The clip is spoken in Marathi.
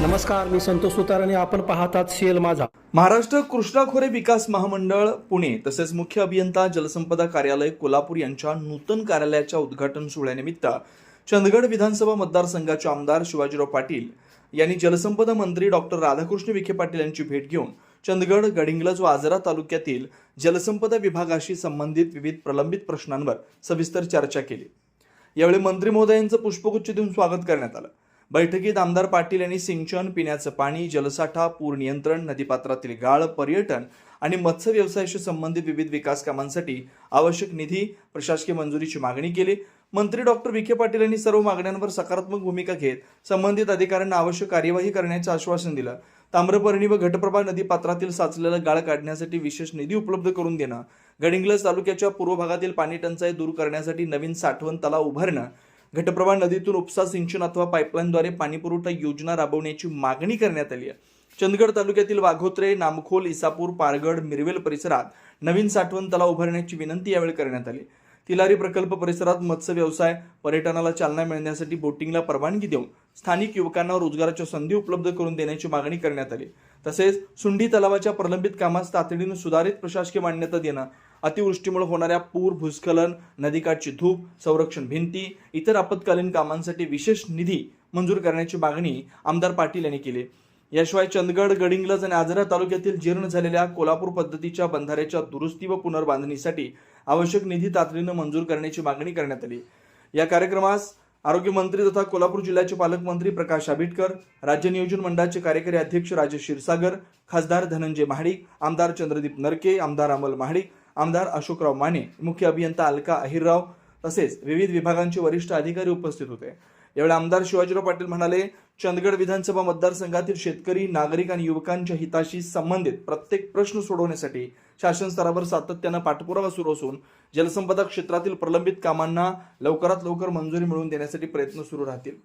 नमस्कार, मी संतोष सुतार आणि आपण पाहतात शेल माझा. महाराष्ट्र कृष्णा खोरे विकास महामंडळ पुणे तसेच मुख्य अभियंता जलसंपदा कार्यालय कोल्हापूर यांच्या नूतन कार्यालयाच्या उद्घाटन सोहळ्यानिमित्त चंदगड विधानसभा मतदारसंघाचे आमदार शिवाजीराव पाटील यांनी जलसंपदा मंत्री डॉक्टर राधाकृष्ण विखे पाटील यांची भेट घेऊन चंदगड, गडिंग्लज व आजरा तालुक्यातील जलसंपदा विभागाशी संबंधित विविध प्रलंबित प्रश्नांवर सविस्तर चर्चा केली. यावेळी मंत्री महोदयांचं पुष्पगुच्छ देऊन स्वागत करण्यात आलं. बैठकीत आमदार पाटील यांनी सिंचन, पिण्याचं पाणी, जलसाठा, पूर नियंत्रण, नदीपात्रातील गाळ, पर्यटन आणि मत्स्य व्यवसायाशी संबंधित विविध विकास कामांसाठी आवश्यक निधी, प्रशासकीय मंजुरीची मागणी केली. मंत्री डॉक्टर विखे पाटील यांनी सर्व मागण्यांवर सकारात्मक भूमिका घेत संबंधित अधिकाऱ्यांना आवश्यक कार्यवाही करण्याचं आश्वासन दिलं. ताम्रपर्णी व घटप्रभा नदी पात्रातील साचलेला गाळ काढण्यासाठी विशेष निधी उपलब्ध करून देणं, गडिंग्लज तालुक्याच्या पूर्व भागातील पाणी टंचाई दूर करण्यासाठी नवीन साठवण तलाव उभारणं, घटप्रभा नदीतून उपसा सिंचन अथवा पाईपलाईनद्वारे पाणीपुरवठा योजना राबवण्याची मागणी करण्यात आली आहे. चंदगड तालुक्यातील वाघोत्रे, नामखोल, इसापूर, पारगड, मिरवेल परिसरात नवीन साठवण तलाव उभारण्याची विनंती यावेळी करण्यात आली. तिलारी प्रकल्प परिसरात मत्स्य व्यवसाय, पर्यटनाला चालना मिळण्यासाठी बोटिंगला परवानगी देऊन स्थानिक युवकांना रोजगाराच्या संधी उपलब्ध करून देण्याची मागणी करण्यात आली. तसेच सुंडी तलावाच्या प्रलंबित कामास तातडीने सुधारित प्रशासकीय मान्यता देणं, अतिवृष्टीमुळे होणाऱ्या पूर, भूस्खलन, नदीकाठची धूप, संरक्षण भिंती, इतर आपत्कालीन कामांसाठी विशेष निधी मंजूर करण्याची मागणी आमदार पाटील यांनी केली. याशिवाय चंदगड, गडिंग्लज आणि आजरा तालुक्यातील जीर्ण झालेल्या कोल्हापूर पद्धतीच्या बंधाऱ्याच्या दुरुस्ती व पुनर्बांधणीसाठी आवश्यक निधी तातडीने मंजूर करण्याची मागणी करण्यात आली. या कार्यक्रमास आरोग्यमंत्री तथा कोल्हापूर जिल्ह्याचे पालकमंत्री प्रकाश आबिटकर, राज्य नियोजन मंडळाचे कार्यकारी अध्यक्ष राजेश क्षीरसागर, खासदार धनंजय महाडिक, आमदार चंद्रदीप नरके, आमदार अमल महाडिक, आमदार अशोकराव माने, मुख्य अभियंता अलका अहिरराव तसेच विविध विभागांचे वरिष्ठ अधिकारी उपस्थित होते. यावेळी आमदार शिवाजीराव पाटील म्हणाले, चंदगड विधानसभा मतदारसंघातील शेतकरी, नागरिक आणि युवकांच्या हिताशी संबंधित प्रत्येक प्रश्न सोडवण्यासाठी शासन स्तरावर सातत्यानं पाठपुरावा सुरू असून जलसंपदा क्षेत्रातील प्रलंबित कामांना लवकरात लवकर मंजुरी मिळवून देण्यासाठी प्रयत्न सुरू राहतील.